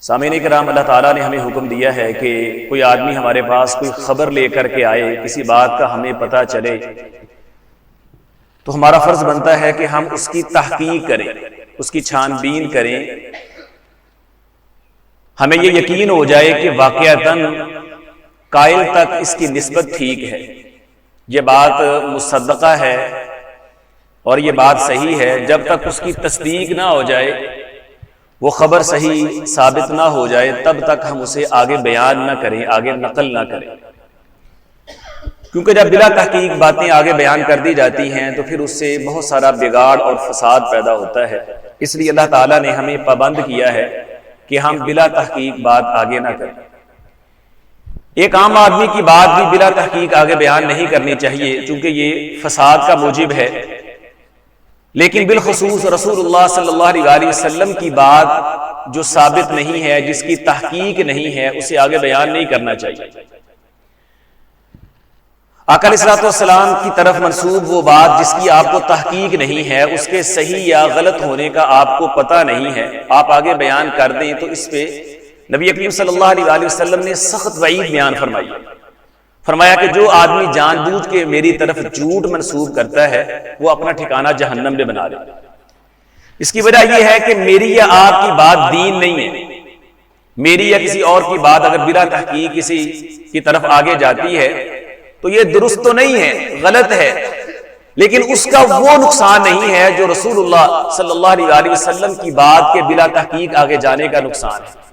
سامعین کرام، اللہ تعالیٰ نے ہمیں حکم دیا ہے کہ کوئی آدمی ہمارے پاس کوئی خبر لے کر کے آئے، کسی بات کا ہمیں پتہ چلے تو ہمارا فرض بنتا ہے کہ ہم اس کی تحقیق کریں، اس کی چھان بین کریں، ہمیں یہ یقین ہو جائے کہ واقعتاً قائل تک اس کی نسبت ٹھیک ہے، یہ بات مصدقہ ہے اور یہ بات صحیح ہے۔ جب تک اس کی تصدیق نہ ہو جائے، وہ خبر صحیح ثابت نہ ہو جائے، تب تک ہم اسے آگے بیان نہ کریں، آگے نقل نہ کریں، کیونکہ جب بلا تحقیق باتیں آگے بیان کر دی جاتی ہیں تو پھر اس سے بہت سارا بگاڑ اور فساد پیدا ہوتا ہے۔ اس لیے اللہ تعالیٰ نے ہمیں پابند کیا ہے کہ ہم بلا تحقیق بات آگے نہ کریں۔ ایک عام آدمی کی بات بھی بلا تحقیق آگے بیان نہیں کرنی چاہیے، چونکہ یہ فساد کا موجب ہے، لیکن بالخصوص رسول اللہ صلی اللہ علیہ وسلم کی بات جو ثابت نہیں ہے، جس کی تحقیق نہیں ہے، اسے آگے بیان نہیں کرنا چاہیے۔ آقا علیہ الصلوۃ والسلام کی طرف منسوب وہ بات جس کی آپ کو تحقیق نہیں ہے، اس کے صحیح یا غلط ہونے کا آپ کو پتہ نہیں ہے، آپ آگے بیان کر دیں تو اس پہ نبی کریم صلی اللہ علیہ وسلم نے سخت وعید بیان فرمائی۔ فرمایا کہ جو آدمی جان بوجھ کے میری طرف جھوٹ منسوب کرتا ہے وہ اپنا ٹھکانہ جہنم میں بنا لے۔ اس کی وجہ یہ ہے کہ میری یا آپ کی بات دین نہیں ہے، میری یا کسی اور کی بات اگر بلا تحقیق کسی کی طرف آگے جاتی ہے تو یہ درست تو نہیں ہے، غلط ہے، لیکن اس کا وہ نقصان نہیں ہے جو رسول اللہ صلی اللہ علیہ وسلم کی بات کے بلا تحقیق آگے جانے کا نقصان ہے،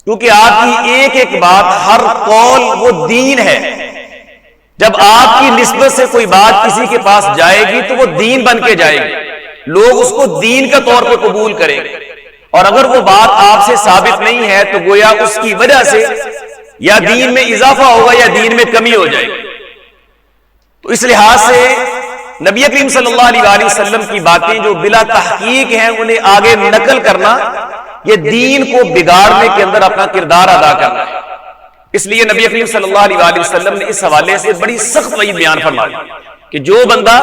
کیونکہ آپ کی ایک ایک بات، ہر قول وہ دین ہے۔ جب آپ کی نسبت سے کوئی بات کسی کے پاس جائے گی تو وہ دین بن کے جائے گی، لوگ اس کو دین کا طور پہ قبول کریں گے، اور اگر وہ بات آپ سے ثابت نہیں ہے تو گویا اس کی وجہ سے یا دین میں اضافہ ہوگا یا دین میں کمی ہو جائے گی۔ تو اس لحاظ سے نبی کریم صلی اللہ علیہ وسلم کی باتیں جو بلا تحقیق ہیں انہیں آگے نقل کرنا یہ دین کو بگاڑنے کے اندر اپنا کردار ادا کرنا ہے۔ اس لیے نبی کریم صلی اللہ علیہ وسلم نے اس حوالے سے بڑی سخت وعید بیان فرمائی کہ جو بندہ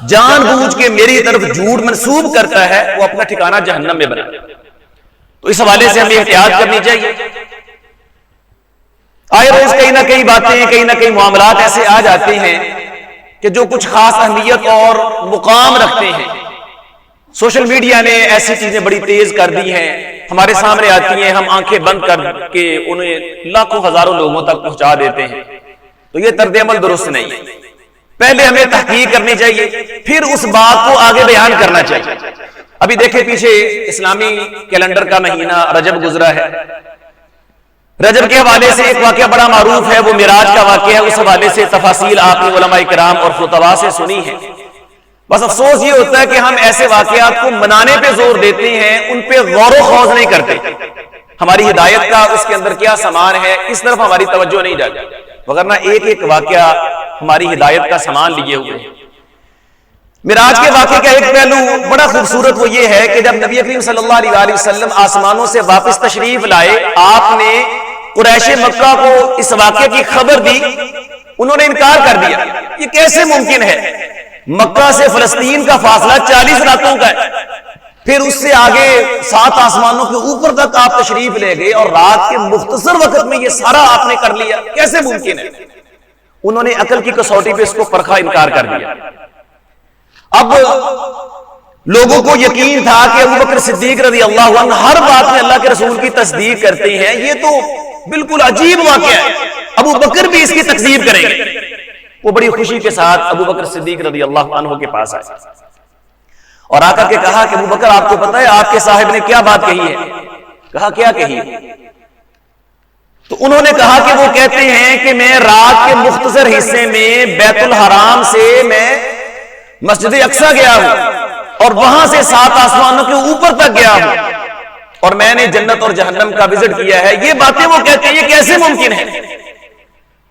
جان بوجھ کے میری طرف جھوٹ منسوب کرتا ہے وہ اپنا ٹھکانہ جہنم میں بنا۔ تو اس حوالے سے ہمیں احتیاط کرنی چاہیے۔ آئے روز کئی نہ کئی باتیں، کئی نہ کئی معاملات ایسے آ جاتے ہیں کہ جو کچھ خاص اہمیت اور مقام رکھتے ہیں۔ سوشل میڈیا نے ایسی چیزیں بڑی تیز کر دی ہیں، ہمارے سامنے آتی ہیں، ہم آنکھیں بند کر کے انہیں لاکھوں ہزاروں لوگوں تک پہنچا دیتے ہیں، تو یہ طرز عمل درست نہیں ہے۔ پہلے ہمیں تحقیق کرنی چاہیے، پھر اس بات کو آگے بیان کرنا چاہیے۔ ابھی دیکھیں پیچھے اسلامی کیلنڈر کا مہینہ رجب گزرا ہے، رجب کے حوالے سے ایک واقعہ بڑا معروف ہے، وہ معراج کا واقعہ ہے، اس حوالے سے تفاصیل آپ نے علماء کرام اور خطباء سے سنی ہے۔ بس افسوس یہ ہوتا ہے کہ ہم ایسے واقعات کو منانے پہ زور دیتے ہیں، ان پہ غور و خوض نہیں کرتے۔ ہماری ہدایت کا اس کے اندر کیا سامان ہے اس طرف ہماری توجہ نہیں جاتی، وگرنہ ایک ایک واقعہ ہماری ہدایت کا سامان لیے ہوئے ہیں۔ معراج کے واقعے کا ایک پہلو بڑا خوبصورت وہ یہ ہے کہ جب نبی کریم صلی اللہ علیہ وسلم آسمانوں سے واپس تشریف لائے، آپ نے قریش مکہ کو اس واقعے کی خبر دی، انہوں نے انکار کر دیا۔ یہ کیسے ممکن ہے؟ مکہ سے فلسطین کا فاصلہ 40 راتوں کا ہے، پھر اس سے آگے 7 آسمانوں کے اوپر تک آپ تشریف لے گئے اور رات کے مختصر وقت میں یہ سارا آپ نے کر لیا، کیسے ممکن ہے؟ انہوں نے عقل کی کسوٹی پہ اس کو پرکھا، انکار کر دیا۔ اب لوگوں کو یقین تھا کہ ابوبکر صدیق رضی اللہ عنہ ہر بات میں اللہ کے رسول کی تصدیق کرتے ہیں، یہ تو بالکل عجیب واقعہ ہے، ابوبکر بھی اس کی تکذیب کریں گے۔ وہ بڑی خوشی کے ساتھ ابوبکر صدیق رضی اللہ عنہ کے پاس آئے اور آ کر کے کہا کہ ابوبکر آپ کو پتہ ہے آپ کے صاحب نے کیا بات کہی ہے؟ کہا کیا کہی ہے؟ تو انہوں نے کہا کہ وہ کہتے ہیں کہ میں رات کے مختصر حصے میں بیت الحرام سے میں مسجد اقصی گیا ہوں اور وہاں سے 7 آسمانوں کے اوپر تک گیا ہوں اور میں نے جنت اور جہنم کا وزٹ کیا ہے۔ یہ باتیں وہ کہتے ہیں، یہ کیسے ممکن ہے؟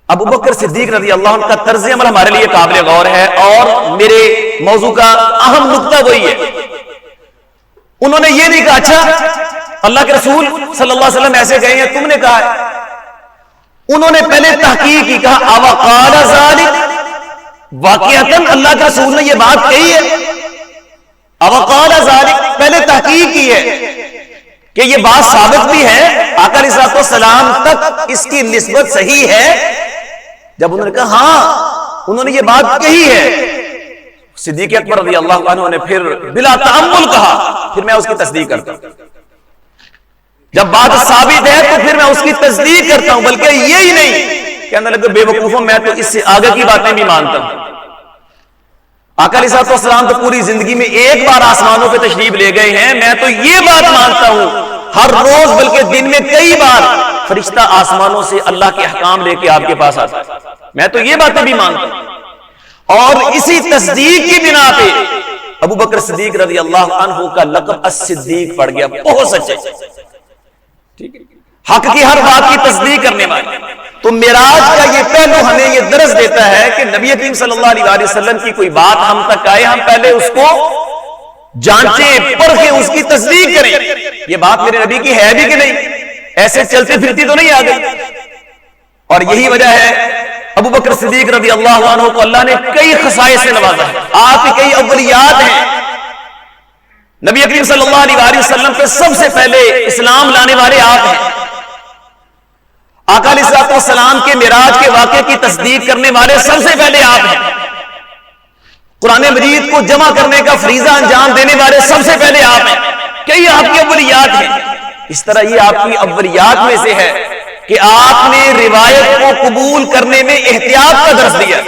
ابوبکر صدیق رضی اللہ عنہ کا طرز عمل ہمارے لیے قابل غور ہے، اور میرے موضوع کا اہم نقطہ وہی ہے۔ انہوں نے یہ نہیں کہا اچھا اللہ کے رسول صلی اللہ علیہ وسلم ایسے گئے ہیں تم نے کہا ہے، انہوں نے پہلے تحقیق کی، کہا اوقال ذالک، واقعتاً اللہ کے رسول نے یہ بات کہی ہے؟ اوقال ذالک، پہلے تحقیق کی ہے کہ یہ بات ثابت بھی ہے، آقا علیہ الصلوۃ والسلام تک اس کی نسبت صحیح ہے؟ جب انہوں نے کہا ہاں انہوں نے یہ بات کہی ہے، صدیق اکبر رضی اللہ عنہ نے پھر بلا تأمل کہا پھر میں اس کی تصدیق کرتا ہوں، جب بات ثابت ہے تو پھر میں اس کی تصدیق کرتا ہوں، بلکہ یہی نہیں کہنے لگے بے وقوفوں میں تو اس سے آگے کی باتیں بھی مانتا ہوں۔ آقا علیہ الصلوۃ والسلام تو پوری زندگی میں ایک بار آسمانوں پہ تشریف لے گئے ہیں، میں تو یہ بات مانتا ہوں ہر روز بلکہ دن میں کئی بار فرشتہ آسمانوں سے اللہ کے احکام لے کے آپ کے پاس آتا ہے، میں تو یہ باتیں بھی مانتا ہوں۔ اور اسی تصدیق کی بنا پہ ابو بکر صدیق رضی اللہ عنہ کا لقب الصدیق پڑ گیا، بہت سچے، حق کی ہر بات کی تصدیق کرنے والے۔ تو معراج کا یہ پہلو ہمیں یہ درس دیتا ہے کہ نبی کریم صلی اللہ علیہ وسلم کی کوئی بات ہم تک آئے، ہم پہلے اس کو جانچیں، پرکھیں، اس کی تصدیق کریں، یہ بات میرے نبی کی ہے بھی کہ نہیں، ایسے چلتے پھرتی تو نہیں آ گئی۔ اور یہی وجہ ہے ابو بکر صدیق رضی اللہ عنہ کو اللہ نے کئی خصائص سے نوازا ہے، آپ کی کئی اولیات ہیں۔ نبی کریم صلی اللہ علیہ وسلم پہ سب سے پہلے اسلام لانے والے آپ ہیں، آقا علیہ الصلوۃ والسلام کے معراج کے واقعے کی تصدیق کرنے والے سب سے پہلے آپ ہیں، قرآن مجید کو جمع کرنے کا فریضہ انجام دینے والے سب سے پہلے آپ ہیں، کئی آپ کی اولیات ہیں۔ اس طرح یہ آپ کی اولیات میں سے ہے کہ آپ نے روایت کو قبول کرنے میں احتیاط کا درس دیا۔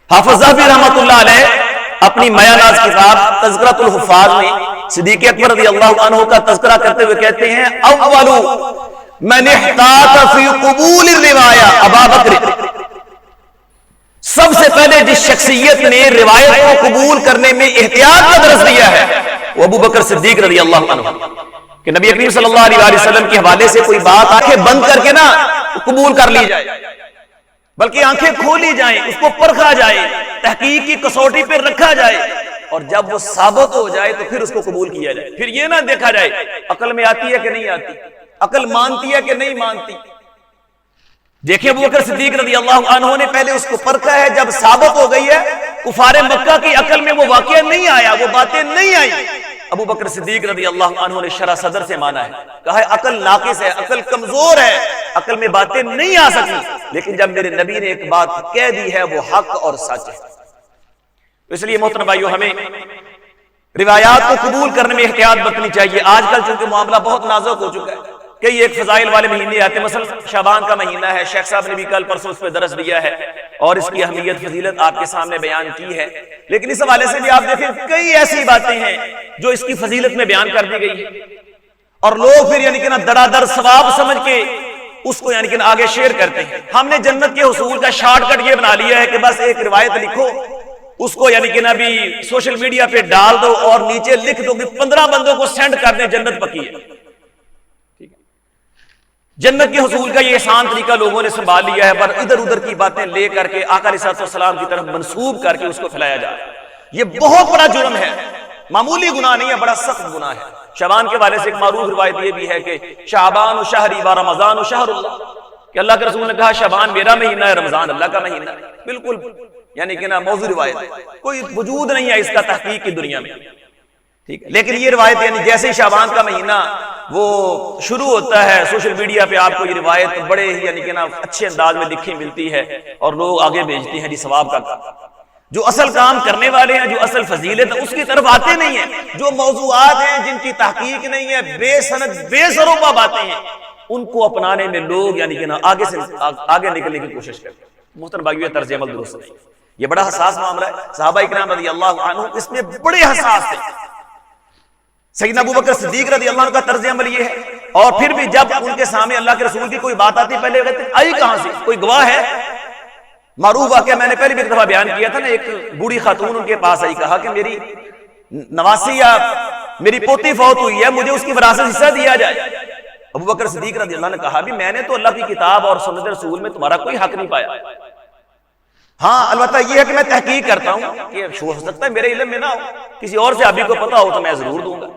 حافظ ذہبی رحمۃ اللہ علیہ اپنی میاں ناز کتاب تذکرۃ الحفاظ میں صدیق اکبر رضی اللہ عنہ کا تذکرہ کرتے ہوئے کہتے ہیں اول من احتاط فی قبول الروایہ ابا بکر، سب سے پہلے جس شخصیت نے روایت کو قبول کرنے میں احتیاط کا درس دیا ہے وہ ابو بکر صدیق رضی اللہ عنہ، کہ نبی کریم صلی اللہ علیہ وسلم کے حوالے سے کوئی بات آنکھیں بند کر کے نہ قبول کر لی جائے، بلکہ آنکھیں کھولی جائیں، اس کو پرکھا جائے، تحقیق کی کسوٹی پہ رکھا جائے، اور جب وہ ثابت ہو جائے تو پھر اس کو قبول کیا جائے۔ پھر یہ نہ دیکھا جائے عقل میں آتی ہے کہ نہیں آتی، عقل مانتی ہے کہ نہیں مانتی۔ دیکھیں ابو بکر صدیق رضی اللہ عنہ نے پہلے اس کو پرکھا ہے، جب ثابت ہو گئی ہے، کفار مکہ کی عقل میں وہ واقعہ نہیں آیا، وہ باتیں نہیں آئی، ابو بکر صدیق رضی اللہ عنہ نے شرح صدر سے مانا ہے، کہا ہے عقل ناقص ہے، عقل کمزور ہے، عقل میں باتیں نہیں آ سکی، لیکن جب میرے نبی نے ایک بات کہہ دی ہے وہ حق اور سچ ہے۔ اس لیے محترم بھائیو ہمیں روایات کو قبول کرنے میں احتیاط برتنی چاہیے۔ آج کل چونکہ معاملہ بہت نازک ہو چکا ہے، کئی ایک فضائل والے مہینے آتے ہیں، مثلا شعبان کا مہینہ ہے، شیخ صاحب نے بھی کل پرسوں اس پہ درس دیا ہے اور اس کی اہمیت فضیلت آپ کے سامنے بیان کی ہے، لیکن اس حوالے سے بھی آپ دیکھیں کئی ایسی باتیں ہیں جو اس کی فضیلت میں بیان کر دی گئی ہے، اور لوگ پھر یعنی کہ نا دڑا دڑ ثواب سمجھ کے اس کو یعنی کہ آگے شیئر کرتے ہیں۔ ہم نے جنت کے حصول کا شارٹ کٹ یہ بنا لیا ہے کہ بس ایک روایت لکھو، اس کو یعنی کہ بھی سوشل میڈیا پہ ڈال دو اور نیچے لکھ دو کہ 15 بندوں کو سینڈ کر دیں، جنت پکی ہے۔ جنت کے حصول کا یہ آسان طریقہ لوگوں نے سنبھال لیا ہے، پر ادھر ادھر کی باتیں لے کر کے آقا علیہ السلام کی طرف منسوب کر کے اس کو پھیلایا جا رہا ہے۔ یہ بہت بڑا جرم ہے، معمولی گناہ نہیں ہے، بڑا سخت گناہ ہے۔ شعبان کے حوالے سے ایک معروف روایت یہ بھی ہے کہ شعبان شہری و رمضان شہر اللہ، کہ اللہ کے رسول نے کہا شعبان میرا مہینہ ہے، رمضان اللہ کا مہینہ ہے۔ بالکل یعنی کہ نا موضوع روایت، کوئی وجود نہیں ہے اس کا تحقیق کی دنیا میں، ٹھیک ہے، لیکن یہ روایت یعنی جیسے ہی شعبان کا مہینہ وہ شروع ہوتا ہے، سوشل میڈیا پہ آپ کو یہ روایت بڑے ہی یعنی کہ نا اچھے انداز میں لکھی ملتی ہے اور لوگ آگے بھیجتے ہیں جی ثواب کا کام۔ جو اصل کام کرنے والے ہیں، جو اصل فضیلت ہے، اس کی طرف آتے نہیں ہیں۔ جو موضوعات ہیں جن کی تحقیق نہیں ہے، بے سند بے سروپا باتیں ہیں، ان کو اپنانے میں لوگ یعنی کہ نا آگے نکلنے کی کوشش کرتے ہیں۔ محترم بھائیو یہ طرز عمل درست نہیں، یہ بڑا حساس معاملہ ہے۔ صحابہ اکرام رضی اللہ عنہ اس میں بڑے حساس تھے۔ سیدنا ابو بکر صدیق رضی اللہ عنہ کا طرز عمل یہ ہے، اور پھر بھی جب ان کے سامنے اللہ کے رسول کی کوئی بات آتی پہلے کہتے ہیں آئی کہاں سے، کوئی گواہ ہے؟ معروف واقعہ میں نے پہلے بھی ایک دفعہ بیان کیا تھا نا، ایک بوڑھی خاتون ان کے پاس آئی، کہا کہ میری نواسی یا میری پوتی فوت ہوئی ہے، مجھے اس کی وراثت حصہ دیا جائے۔ ابو بکر صدیق رضی اللہ عنہ نے کہا بھی میں نے تو اللہ کی کتاب اور سنت رسول میں تمہارا کوئی حق نہیں پایا، ہاں البتہ یہ ہے کہ میں تحقیق کرتا ہوں کہ ہو سکتا ہے میرے علم میں نہ ہو، کسی اور سے ابھی کو پتا ہو تو میں ضرور دوں گا۔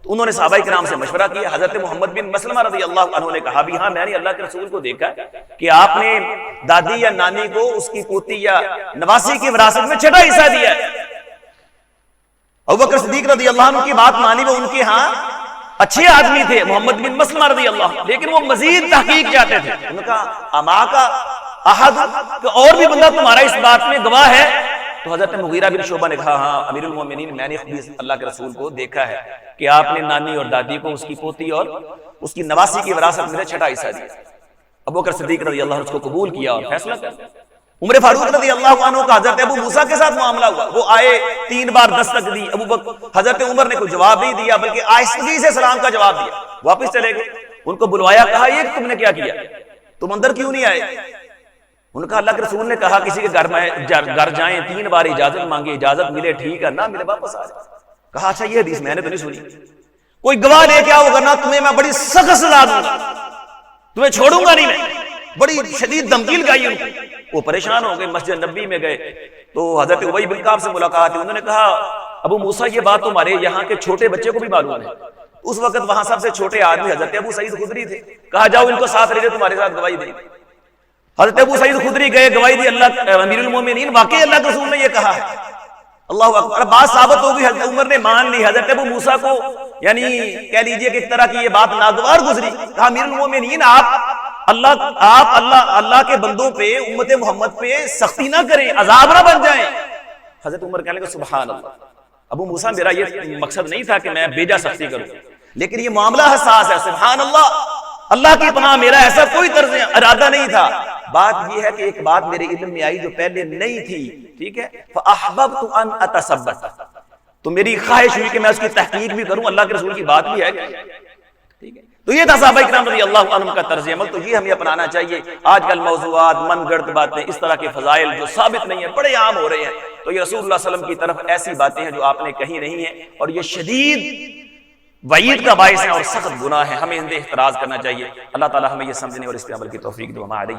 تو انہوں نے صحابہ کرام سے مشورہ کیا۔ حضرت محمد بن مسلمہ رضی اللہ عنہ نے کہا بھی ہاں میں نے اللہ کے رسول کو دیکھا کہ آپ نے دادی یا نانی کو اس کی پوتی یا نواسی کی وراثت میں چھٹا حصہ دیا ہے۔ ابو بکر صدیق رضی اللہ عنہ کی بات مانی وہ ان کے ہاں اچھے آدمی تھے محمد بن مسلمہ رضی اللہ، لیکن وہ مزید تحقیق چاہتے تھے. انہوں نے کہا اما کا احد، کہ اور بھی بندہ تمہارا اس بات میں گواہ ہے؟ تو حضرت مغیرہ بن شعبہ نے کہا ہاں امیر المومنین، میں نے خود اللہ کے رسول کو دیکھا ہے کہ آپ نے نانی اور دادی کو اس کی پوتی اور اس کی نواسی کی وراثت میں 6 حصہ دیا. ابو بکر صدیق رضی اللہ عنہ اس کو قبول کیا اور فیصلہ کر دیا. عمر فاروق رضی اللہ عنہ کا حضرت ابو موسیٰ کے ساتھ معاملہ ہوا، وہ آئے 3 بار دستک دی، ابو بکر حضرت عمر نے کوئی جواب نہیں دیا بلکہ آہستگی سے سلام کا جواب دیا، واپس چلے گئے. ان کو بلوایا، کہا یہ تم نے کیا کیا، تم اندر کیوں نہیں آئے؟ ان کا اللہ کے رسول نے کہا کسی کے گھر جائیں 3 بار اجازت مانگے، اجازت ملے ٹھیک ہے، نہ ملے واپس آ جائے. کہا اچھا یہ حدیث میں نے تو نہیں سنی، کوئی گواہ لے کے آؤ ورنہ تمہیں میں بڑی سخت سزا دوں گا، تمہیں چھوڑوں گا نہیں. میں بڑی شدید دھمکی لگائی ان کو. وہ پریشان ہو گئے، مسجد نبی میں گئے تو حضرت ابی بن کعب سے ملاقات ہوئی. انہوں نے کہا ابو موسیٰ یہ بات تمہارے یہاں کے چھوٹے بچے کو بھی معلوم ہے؟ اس وقت وہاں سب سے چھوٹے آدمی حضرت ابو سعید خدری تھے. کہا جاؤ ان کو ساتھ لے جاؤ، تمہارے ساتھ گواہی دیں. حضرت ابو سعید خدری گئے، گواہی دی. اللہ امیر المومنین واقعی اللہ کے رسول نے یہ کہا ہے. اللہ اکبر. بات ثابت ہو گئی، حضرت عمر نے مان لی. حضرت ابو موسیٰ کو یعنی کہہ لیجئے کہ ایک طرح کی یہ بات ناگوار گزری. کہا امیر المومنین آپ اللہ کے بندوں پہ، امت محمد پہ سختی نہ کریں، عذاب نہ بن جائیں. حضرت عمر کہنے لگے سبحان اللہ، ابو موسیٰ میرا یہ مقصد نہیں تھا کہ میں بیجا سختی کروں، لیکن یہ معاملہ حساس ہے. سبحان اللہ، اللہ کی پناہ، میرا ایسا کوئی طرز ارادہ نہیں تھا. بات یہ ہے کہ ایک بات میرے علم میں آئی جو پہلے نہیں تھی، ٹھیک ہے. فَأَحْبَبْتُ أَنْ أَتَثَبَّتَ، تو میری خواہش ہوئی کہ میں اس کی تحقیق بھی کروں، اللہ کے رسول کی بات بھی ہے، ٹھیک ہے. تو یہ تھا صحابہ کرام رضی اللہ عنہم کا طرز عمل. تو یہ ہمیں اپنانا چاہیے. آج کل موضوعات، من گڑت باتیں، اس طرح کے فضائل جو ثابت نہیں ہیں بڑے عام ہو رہے ہیں. تو یہ رسول اللہ صلی اللہ علیہ وسلم کی طرف ایسی باتیں ہیں جو آپ نے کہی نہیں ہیں، اور یہ شدید وعید کا باعث ہے اور سخت گناہ ہے. ہمیں ان سے احتراز کرنا چاہیے. اللہ تعالی ہمیں یہ سمجھنے اور اس پہ عمل کی توفیق دے. وما علیہ